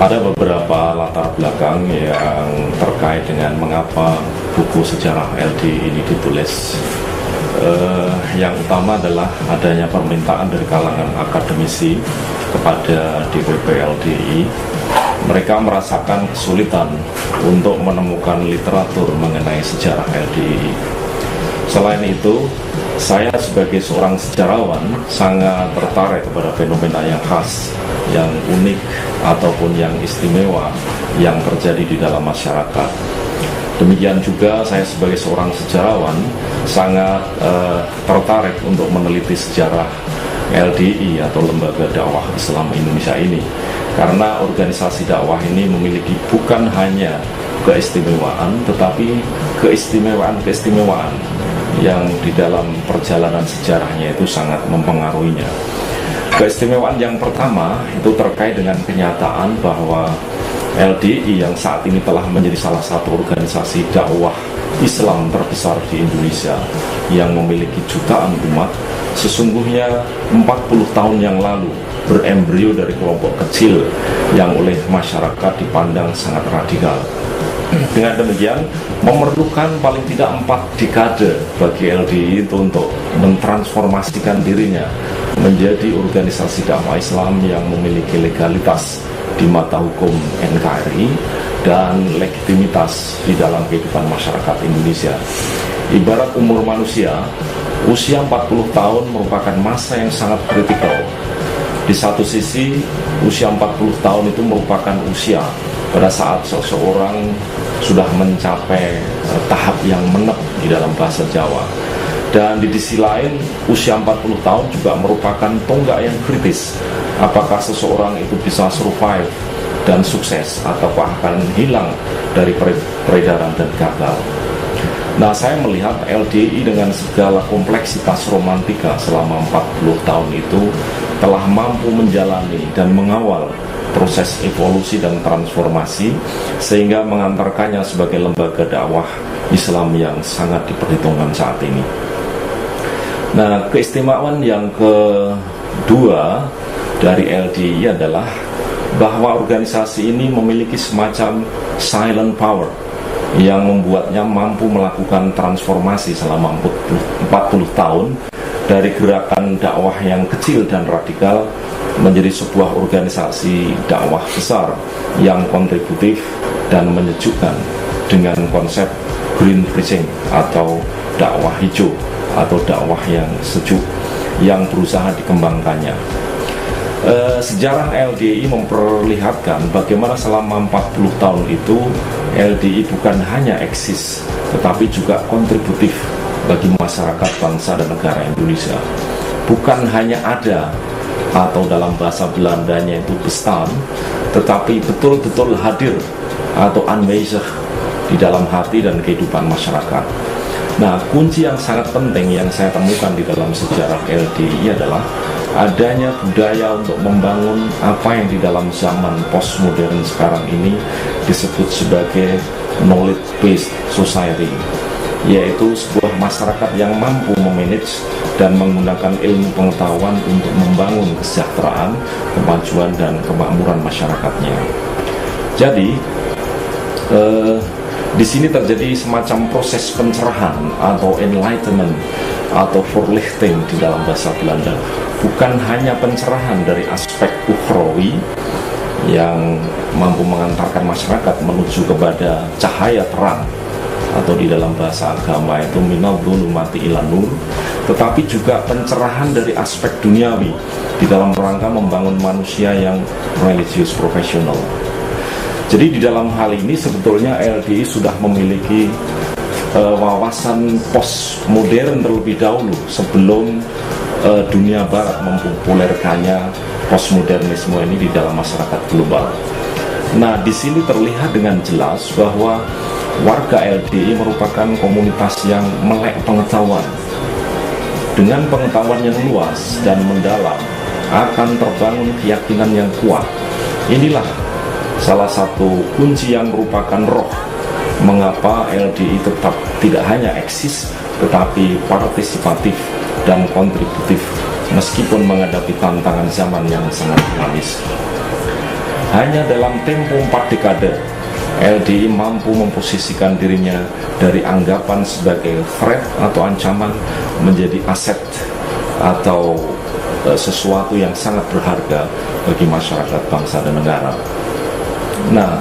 Ada beberapa latar belakang yang terkait dengan mengapa buku sejarah LDI ini ditulis. Yang utama adalah adanya permintaan dari kalangan akademisi kepada DPP LDI. Mereka merasakan kesulitan untuk menemukan literatur mengenai sejarah LDI. Selain itu, saya sebagai seorang sejarawan sangat tertarik kepada fenomena yang khas, yang unik ataupun yang istimewa yang terjadi di dalam masyarakat. Demikian juga saya sebagai seorang sejarawan sangat tertarik untuk meneliti sejarah LDI atau Lembaga Dakwah Islam Indonesia ini, karena organisasi dakwah ini memiliki bukan hanya keistimewaan, tetapi keistimewaan yang di dalam perjalanan sejarahnya itu sangat mempengaruhinya. Keistimewaan yang pertama itu terkait dengan kenyataan bahwa LDI yang saat ini telah menjadi salah satu organisasi dakwah Islam terbesar di Indonesia yang memiliki jutaan umat, sesungguhnya 40 tahun yang lalu berembrio dari kelompok kecil yang oleh masyarakat dipandang sangat radikal. Dengan demikian, memerlukan paling tidak 4 dekade bagi LDI itu untuk mentransformasikan dirinya menjadi organisasi dakwah Islam yang memiliki legalitas di mata hukum NKRI dan legitimitas di dalam kehidupan masyarakat Indonesia. Ibarat umur manusia, usia 40 tahun merupakan masa yang sangat kritikal. Di satu sisi, usia 40 tahun itu merupakan usia pada saat seseorang sudah mencapai tahap yang menep di dalam bahasa Jawa. Dan di sisi lain, usia 40 tahun juga merupakan tonggak yang kritis. Apakah seseorang itu bisa survive dan sukses, ataukah akan hilang dari peredaran dan gagal. Nah, saya melihat LDI dengan segala kompleksitas romantika selama 40 tahun itu telah mampu menjalani dan mengawal proses evolusi dan transformasi sehingga mengantarkannya sebagai lembaga dakwah Islam yang sangat diperhitungkan saat ini. Nah, keistimewaan yang kedua dari LDI adalah bahwa organisasi ini memiliki semacam silent power yang membuatnya mampu melakukan transformasi selama 40 tahun dari gerakan dakwah yang kecil dan radikal menjadi sebuah organisasi dakwah besar yang kontributif dan menyejukkan dengan konsep green preaching atau dakwah hijau atau dakwah yang sejuk yang berusaha dikembangkannya. Sejarah LDI memperlihatkan bagaimana selama 40 tahun itu LDI bukan hanya eksis tetapi juga kontributif bagi masyarakat bangsa dan negara Indonesia. Bukan hanya ada atau dalam bahasa Belandanya itu bestaan, tetapi betul-betul hadir atau aanwezig di dalam hati dan kehidupan masyarakat. Nah, kunci yang sangat penting yang saya temukan di dalam sejarah LDI adalah adanya budaya untuk membangun apa yang di dalam zaman postmodern sekarang ini disebut sebagai knowledge-based society, yaitu sebuah masyarakat yang mampu memanage dan menggunakan ilmu pengetahuan untuk membangun kesejahteraan, kemajuan, dan kemakmuran masyarakatnya. Jadi, di sini terjadi semacam proses pencerahan atau enlightenment atau verlichting di dalam bahasa Belanda. Bukan hanya pencerahan dari aspek ukhrawi yang mampu mengantarkan masyarakat menuju kepada cahaya terang, atau di dalam bahasa agama itu minal dhulumati ilan nur, tetapi juga pencerahan dari aspek duniawi di dalam rangka membangun manusia yang religius profesional. Jadi di dalam hal ini sebetulnya LDI sudah memiliki wawasan postmodern terlebih dahulu sebelum dunia barat mempopulerkannya postmodernisme ini di dalam masyarakat global. Nah, di sini terlihat dengan jelas bahwa warga LDI merupakan komunitas yang melek pengetahuan. Dengan pengetahuan yang luas dan mendalam akan terbangun keyakinan yang kuat. Inilah salah satu kunci yang merupakan roh mengapa LDI tetap tidak hanya eksis tetapi partisipatif dan kontributif meskipun menghadapi tantangan zaman yang sangat dinamis. Hanya dalam tempo 4 dekade, LDI mampu memposisikan dirinya dari anggapan sebagai threat atau ancaman menjadi aset atau sesuatu yang sangat berharga bagi masyarakat, bangsa, dan negara. Nah,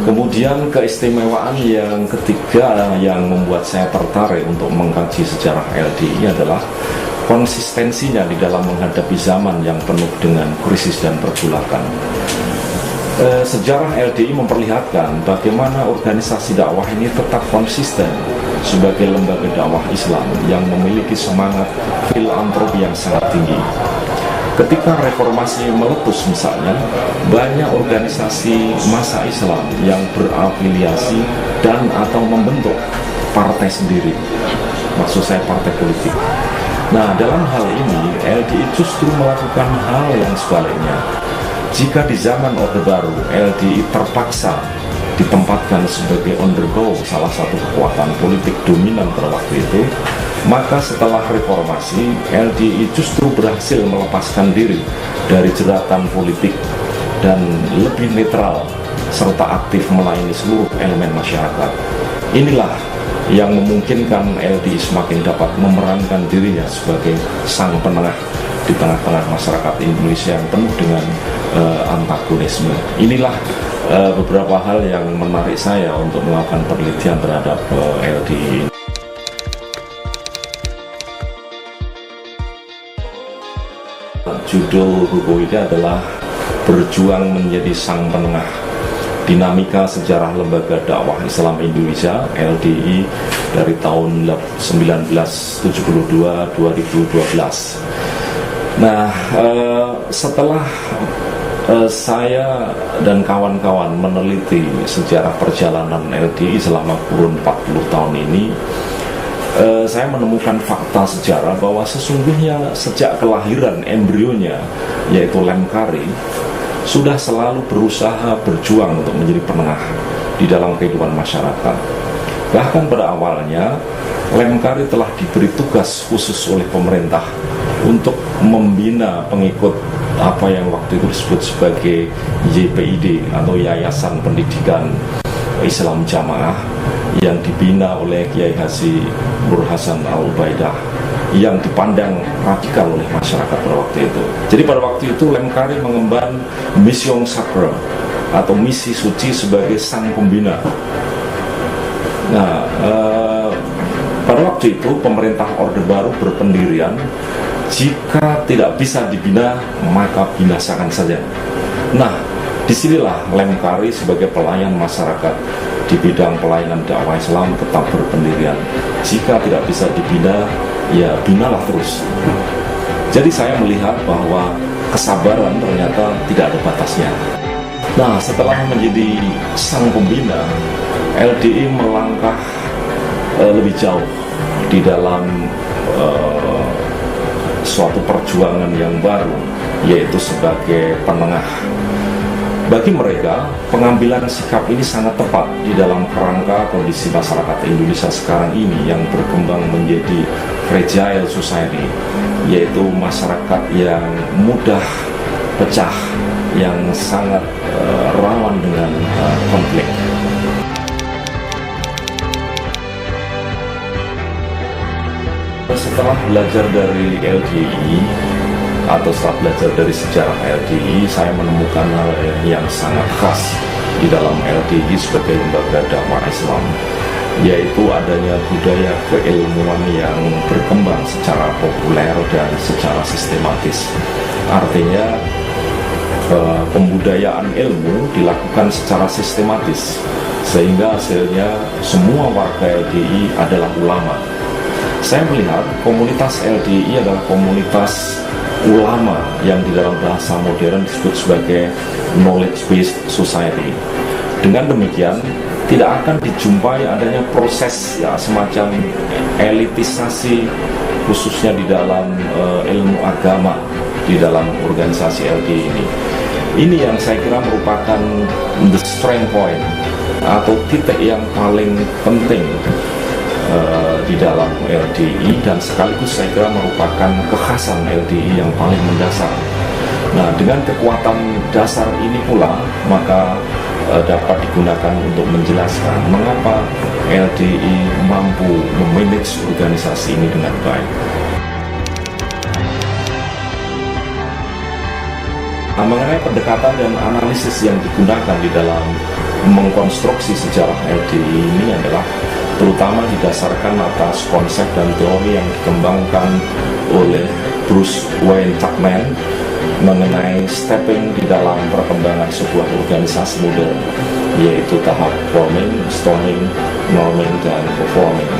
kemudian keistimewaan yang ketiga yang membuat saya tertarik untuk mengkaji sejarah LDI adalah konsistensinya di dalam menghadapi zaman yang penuh dengan krisis dan pergulakan. Sejarah LDI memperlihatkan bagaimana organisasi dakwah ini tetap konsisten sebagai lembaga dakwah Islam yang memiliki semangat filantropi yang sangat tinggi. Ketika reformasi meletus misalnya, banyak organisasi massa Islam yang berafiliasi dan atau membentuk partai sendiri. Maksud saya partai politik. Nah, dalam hal ini LDI justru melakukan hal yang sebaliknya. Jika di zaman Orde Baru, LDI terpaksa ditempatkan sebagai undergo salah satu kekuatan politik dominan pada waktu itu, maka setelah reformasi, LDI justru berhasil melepaskan diri dari jeratan politik dan lebih netral serta aktif melayani seluruh elemen masyarakat. Inilah yang memungkinkan LDI semakin dapat memerankan dirinya sebagai sang penengah di tengah-tengah masyarakat Indonesia yang penuh dengan antagonisme. Inilah beberapa hal yang menarik saya untuk melakukan penelitian terhadap LDI. Judul buku ini adalah Berjuang Menjadi Sang Penengah, Dinamika Sejarah Lembaga Dakwah Islam Indonesia LDI dari tahun 1972-2012. Nah, setelah saya dan kawan-kawan meneliti sejarah perjalanan LDI selama kurun 40 tahun ini, saya menemukan fakta sejarah bahwa sesungguhnya sejak kelahiran embrionya, yaitu Lemkari, sudah selalu berusaha berjuang untuk menjadi penengah di dalam kehidupan masyarakat. Bahkan pada awalnya, Lemkari telah diberi tugas khusus oleh pemerintah untuk membina pengikut apa yang waktu itu disebut sebagai YPID atau Yayasan Pendidikan Islam Jamaah, yang dibina oleh Kiai Haji Nur Hasan Al-Ubaidah, yang dipandang radikal oleh masyarakat pada waktu itu. Jadi pada waktu itu Lemkari mengemban Mission Sacra atau misi suci sebagai sang pembina. Nah, pada waktu itu pemerintah Orde Baru berpendirian, jika tidak bisa dibina maka binasakan saja. Nah, disinilah Lemkari sebagai pelayan masyarakat di bidang pelayanan dakwah Islam tetap berpendirian. Jika tidak bisa dibina, ya binalah terus. Jadi saya melihat bahwa kesabaran ternyata tidak ada batasnya. Nah, setelah menjadi sang pembina, LDI melangkah lebih jauh di dalam suatu perjuangan yang baru, yaitu sebagai penengah. Bagi mereka, pengambilan sikap ini sangat tepat di dalam kerangka kondisi masyarakat Indonesia sekarang ini yang berkembang menjadi fragile society, yaitu masyarakat yang mudah pecah, yang sangat rawan dengan konflik. Setelah belajar dari LDI atau setelah belajar dari sejarah LDI, saya menemukan hal yang sangat khas di dalam LDI sebagai lembaga dakwah Islam, yaitu adanya budaya keilmuan yang berkembang secara populer dan secara sistematis. Artinya pembudayaan ilmu dilakukan secara sistematis, sehingga hasilnya semua warga LDI adalah ulama. Saya melihat komunitas LDI adalah komunitas ulama yang di dalam bahasa modern disebut sebagai knowledge-based society. Dengan demikian, tidak akan dijumpai adanya proses ya semacam elitisasi khususnya di dalam ilmu agama di dalam organisasi LDI ini. Ini yang saya kira merupakan the strength point atau titik yang paling penting di dalam LDI, dan sekaligus saya kira merupakan kekhasan LDI yang paling mendasar. Nah, dengan kekuatan dasar ini pula, maka dapat digunakan untuk menjelaskan mengapa LDI mampu memanage organisasi ini dengan baik. Nah, mengenai pendekatan dan analisis yang digunakan di dalam mengkonstruksi sejarah LDI ini adalah terutama didasarkan atas konsep dan teori yang dikembangkan oleh Bruce Wayne Tuckman mengenai stepping di dalam perkembangan sebuah organisasi modern, yaitu tahap forming, storming, norming, dan performing.